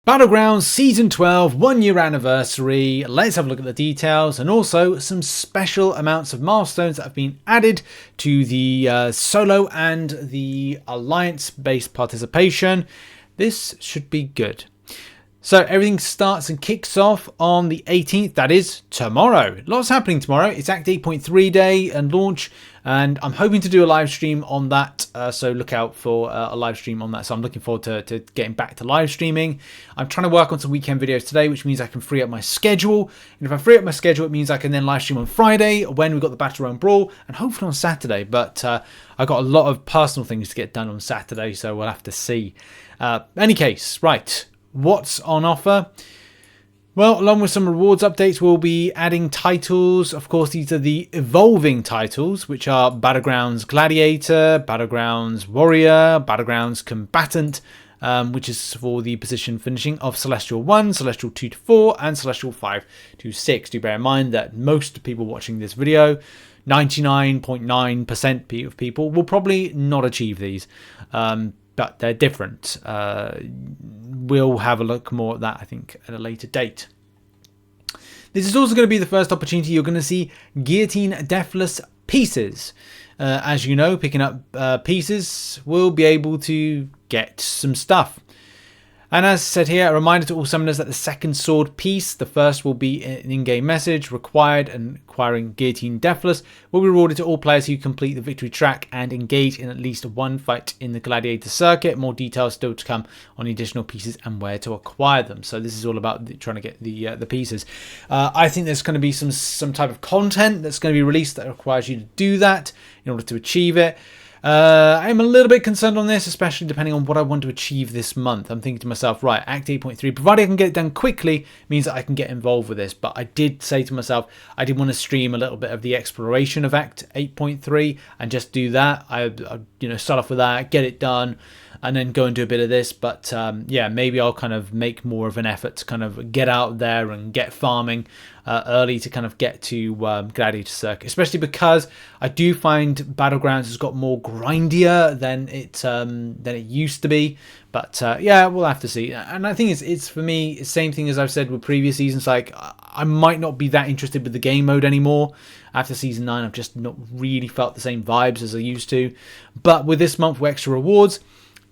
Battlegrounds Season 12 1-year anniversary. Let's have a look at the details and also some special amounts of milestones that have been added to the solo and the alliance-based participation. This should be good. So everything starts and kicks off on the 18th, that is tomorrow. Lots happening tomorrow. It's Act 8.3 day and launch, and I'm hoping to do a live stream on that, so look out for a live stream on that. So I'm looking forward to getting back to live streaming. I'm trying to work on some weekend videos today, which means I can free up my schedule. And if I free up my schedule, it means I can then live stream on Friday when we've got the Battleground Brawl, and hopefully on Saturday. But I've got a lot of personal things to get done on Saturday, so we'll have to see. Any case, right. What's on offer? Well, along with some rewards updates, we'll be adding titles. Of course, these are the evolving titles, which are Battlegrounds Gladiator, Battlegrounds Warrior, Battlegrounds Combatant, which is for the position finishing of Celestial 1, Celestial 2 to 4, and Celestial 5 to 6. Do bear in mind that most people watching this video, 99.9% of people, will probably not achieve these. But they're different. We'll have a look more at that, I think, at a later date. This is also going to be the first opportunity you're going to see Guillotine Deathless pieces. As you know, picking up pieces will be able to get some stuff. And as said here, a reminder to all summoners that the second sword piece, the first will be an in-game message, required and acquiring Guillotine Deathless, will be rewarded to all players who complete the victory track and engage in at least one fight in the Gladiator circuit. More details still to come on the additional pieces and where to acquire them. So this is all about trying to get the pieces. I think there's going to be some type of content that's going to be released that requires you to do that in order to achieve it. I'm a little bit concerned on this, especially depending on what I want to achieve this month. I'm thinking to myself, right, Act 8.3, provided I can get it done quickly, means that I can get involved with this. But I did say to myself, I did want to stream a little bit of the exploration of Act 8.3 and just do that. I start off with that, get it done, and then go and do a bit of this. But yeah, maybe I'll kind of make more of an effort to kind of get out there and get farming early to kind of get to Gladiator Circuit, especially because I do find Battlegrounds has got more grindier than it used to be. But yeah, we'll have to see. And I think it's for me, same thing as I've said with previous seasons. Like, I might not be that interested with the game mode anymore. After Season 9, I've just not really felt the same vibes as I used to. But with this month with extra rewards,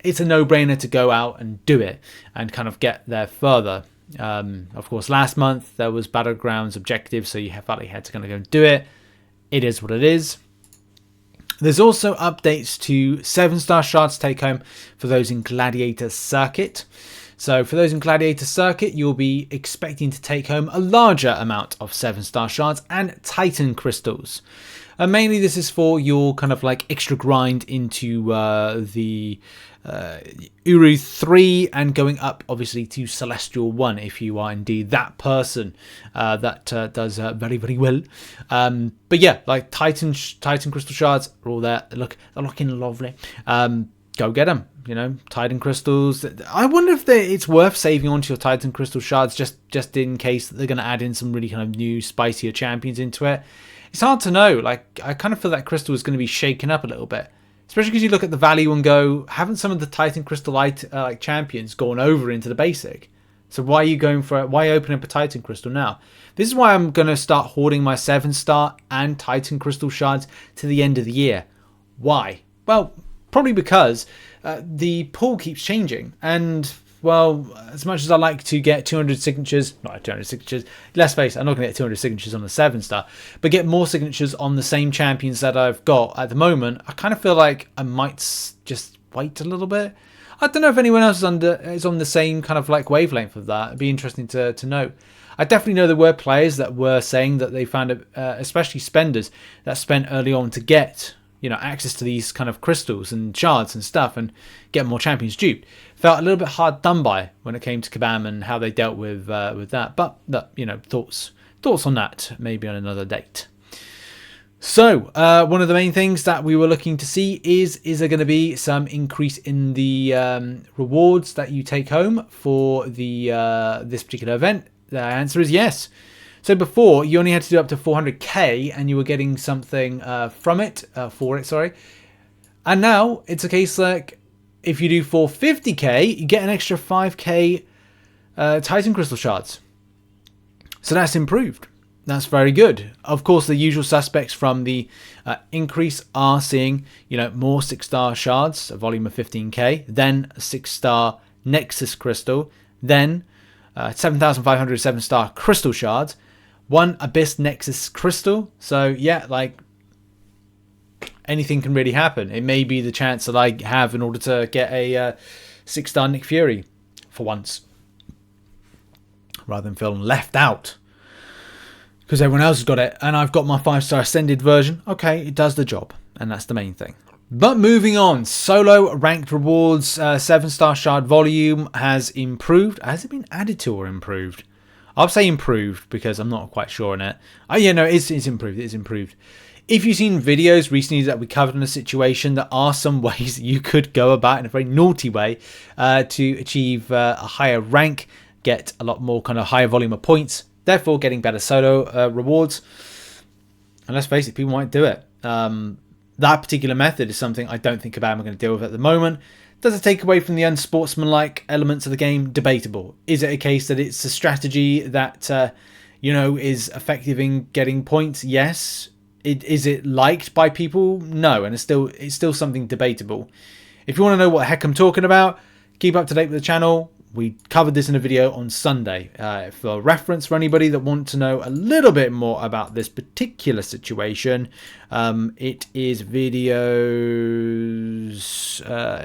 it's a no-brainer to go out and do it and kind of get there further. Of course, last month there was Battlegrounds objective, so you felt like you had to kind of go and do it. It is what it is. There's also updates to 7-star shards take home for those in Gladiator Circuit. So for those in Gladiator Circuit, you'll be expecting to take home a larger amount of 7-star shards and Titan crystals. Mainly this is for your kind of like extra grind into the Uru 3 and going up obviously to Celestial 1 if you are indeed that person that does very, very well. But yeah, like Titan crystal shards are all there. They're looking lovely. Go get them, Titan crystals. I wonder if it's worth saving onto your Titan crystal shards just in case they're going to add in some really kind of new spicier champions into it. It's hard to know. Like, I kind of feel that crystal is going to be shaken up a little bit. Especially because you look at the value and go, haven't some of the Titan Crystal like champions gone over into the basic? So why are you going for it? Why open up a Titan Crystal now? This is why I'm going to start hoarding my 7-star and Titan Crystal shards to the end of the year. Why? Well, probably because the pool keeps changing. And, well, as much as I like to get 200 signatures, not 200 signatures, let's face it, I'm not going to get 200 signatures on the 7-star, but get more signatures on the same champions that I've got at the moment, I kind of feel like I might just wait a little bit. I don't know if anyone else is on the same kind of like wavelength of that. It'd be interesting to know. I definitely know there were players that were saying that they found it, especially spenders, that spent early on to get access to these kind of crystals and shards and stuff and get more champions duped. Felt a little bit hard done by when it came to Kabam and how they dealt with that. But thoughts on that maybe on another date. So one of the main things that we were looking to see is there going to be some increase in the rewards that you take home for the this particular event? The answer is yes. So before, you only had to do up to 400k and you were getting something for it, sorry. And now it's a case like if you do 450k, you get an extra 5k Titan Crystal Shards. So that's improved. That's very good. Of course, the usual suspects from the increase are seeing, more 6-star shards, a volume of 15k, then a 6-star Nexus Crystal, then 7,500 7-star Crystal Shards, one Abyss Nexus Crystal. So yeah, like anything can really happen. It may be the chance that I have in order to get a 6-star Nick Fury for once, rather than feeling left out because everyone else has got it and I've got my 5-star Ascended version. Okay, it does the job, and that's the main thing. But moving on, solo ranked rewards, 7-star shard volume has improved. Has it been added to or improved? I'll say improved because I'm not quite sure on it. Oh yeah, no, it's improved. It's improved. If you've seen videos recently that we covered in a situation, there are some ways that you could go about in a very naughty way to achieve a higher rank, get a lot more kind of higher volume of points, therefore getting better solo rewards. And let's face it, people might do it. That particular method is something I don't think I'm going to deal with at the moment. Does it take away from the unsportsmanlike elements of the game? Debatable. Is it a case that it's a strategy that is effective in getting points? Yes. Is it liked by people? No. And it's still something debatable. If you want to know what the heck I'm talking about, keep up to date with the channel. We covered this in a video on Sunday. For reference, for anybody that wants to know a little bit more about this particular situation, it is videos.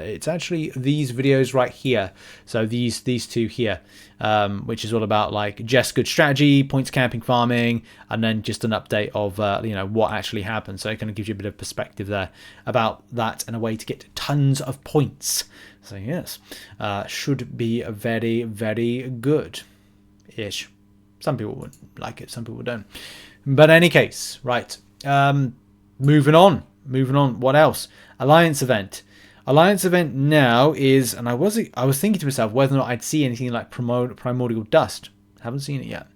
It's actually these videos right here. So these two here, which is all about like just good strategy, points camping, farming, and then just an update of what actually happened. So it kind of gives you a bit of perspective there about that and a way to get tons of points. So yes, should be very, very good-ish. Some people would like it, some people don't. But in any case, right. Moving on. What else? Alliance event. Alliance event now is, and I was thinking to myself whether or not I'd see anything like Primordial Dust. Haven't seen it yet.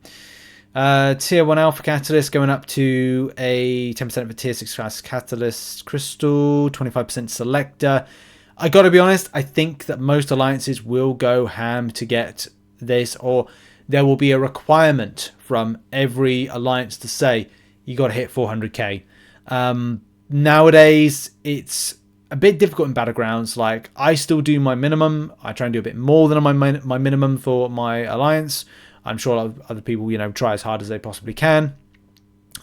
Tier 1 Alpha Catalyst going up to a 10% of a Tier 6 class Catalyst Crystal, 25% Selector. I got to be honest, I think that most alliances will go ham to get this, or there will be a requirement from every alliance to say you got to hit 400k. Nowadays, it's a bit difficult in Battlegrounds. Like, I still do my minimum. I try and do a bit more than my minimum for my alliance. I'm sure other people, try as hard as they possibly can.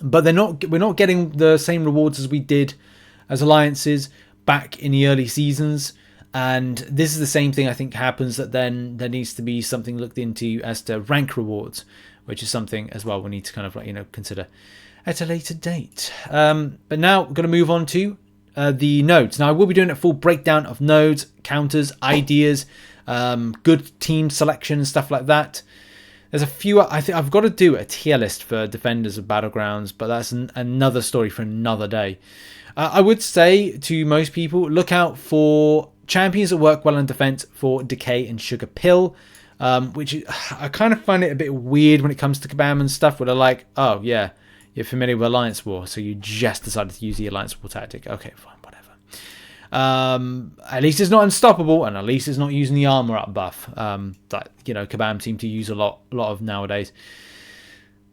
But we're not getting the same rewards as we did as alliances back in the early seasons, and this is the same thing I think happens, that then there needs to be something looked into as to rank rewards, which is something as well we need to kind of consider at a later date. But now we're going to move on to the nodes. Now I will be doing a full breakdown of nodes, counters, ideas, good team selection, stuff like that. There's a few. I think I've got to do a tier list for defenders of Battlegrounds, but that's another story for another day. I would say to most people, look out for champions that work well in defense for Decay and Sugar Pill, which I kind of find it a bit weird when it comes to Kabam and stuff, where they're like, oh yeah, you're familiar with Alliance War, so you just decided to use the Alliance War tactic. Okay, fine, whatever. At least it's not unstoppable, and at least it's not using the armor up buff that Kabam seem to use a lot of nowadays.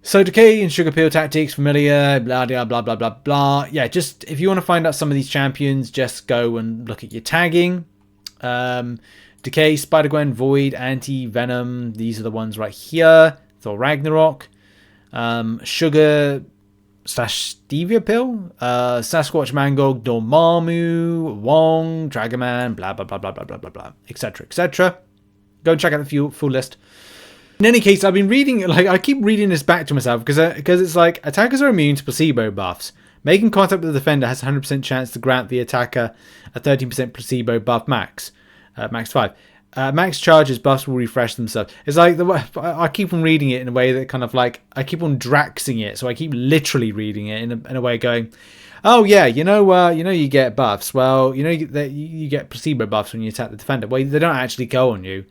So Decay and Sugar Pill tactics, familiar, blah, blah, blah, blah, blah, blah. Yeah, just if you want to find out some of these champions, just go and look at your tagging. Decay, Spider-Gwen, Void, Anti-Venom. These are the ones right here. Thor Ragnarok. Sugar / Stevia Pill. Sasquatch, Mangog, Dormammu, Wong, Dragoman, blah, blah, blah, blah, blah, blah, blah, blah, etc., etc. Go and check out the full list. In any case, I've been reading, I keep reading this back to myself because it's like, attackers are immune to placebo buffs. Making contact with the defender has a 100% chance to grant the attacker a 13% placebo buff max. Max 5. Max charges buffs will refresh themselves. It's like, I keep on reading it in a way that kind of like, I keep on draxing it. So I keep literally reading it in a way going, oh yeah, you get buffs. Well, you get placebo buffs when you attack the defender. Well, they don't actually go on you.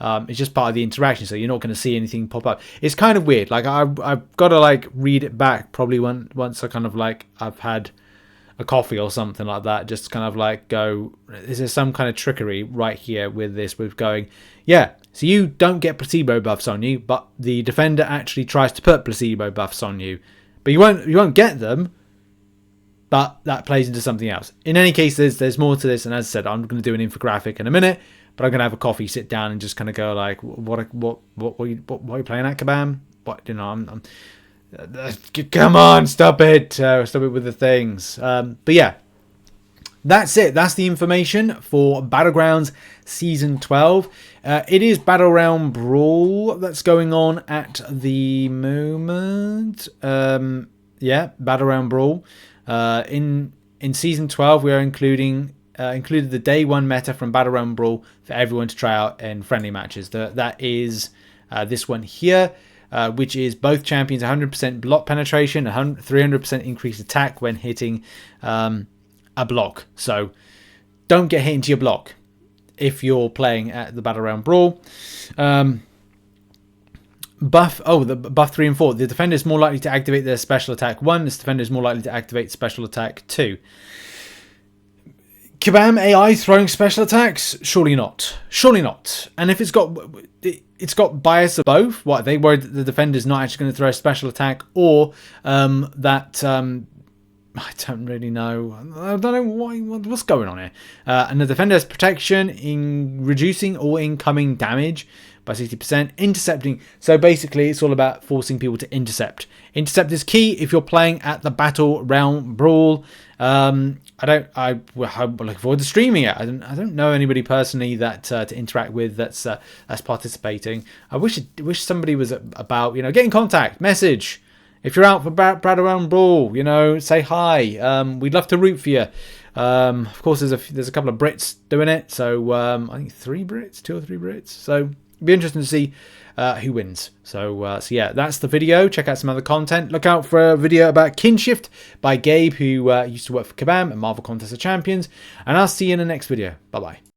It's just part of the interaction, so you're not going to see anything pop up. It's kind of weird. Like I've got to read it back probably once I kind of I've had a coffee or something like that. Just kind of go, is there some kind of trickery right here with this? With going, yeah, So you don't get placebo buffs on you, but the defender actually tries to put placebo buffs on you. But you won't get them, but that plays into something else. In any case, there's more to this, and as I said, I'm going to do an infographic in a minute, but I'm going to have a coffee, sit down, and just kind of go like, what are you playing at, Kabam? What, you know, come on, stop it with the things. But yeah, that's it. That's the information for Battlegrounds Season 12. It is Battleground Brawl that's going on at the moment. Yeah, Battleground Brawl. In Season 12, we are included the Day 1 meta from Battleground Brawl for everyone to try out in friendly matches. That is this one here, which is both champions 100% block penetration, 300% increased attack when hitting a block. So don't get hit into your block if you're playing at the Battleground Brawl. The buff 3 and 4. The defender is more likely to activate their special attack 1. This defender is more likely to activate special attack 2. Kabam AI throwing special attacks? Surely not. Surely not. And if it's got bias of both, what, they worried that the defender's not actually going to throw a special attack, or I don't really know. I don't know what's going on here. And the defender has protection in reducing all incoming damage by 60%, intercepting. So basically, it's all about forcing people to intercept. Intercept is key if you're playing at the Battleground Brawl. I'm looking forward to streaming it. I don't know anybody personally that to interact with that's participating. I wish somebody was about, you know, get in contact, message. If you're out for Battleground Brawl, you know, say hi. We'd love to root for you. Of course, there's a couple of Brits doing it. So I think 2 or 3 Brits. So it'd be interesting to see who wins. So yeah, that's the video. Check out some other content. Look out for a video about Kinshift by Gabe, who used to work for Kabam and Marvel Contest of Champions. And I'll see you in the next video. Bye-bye.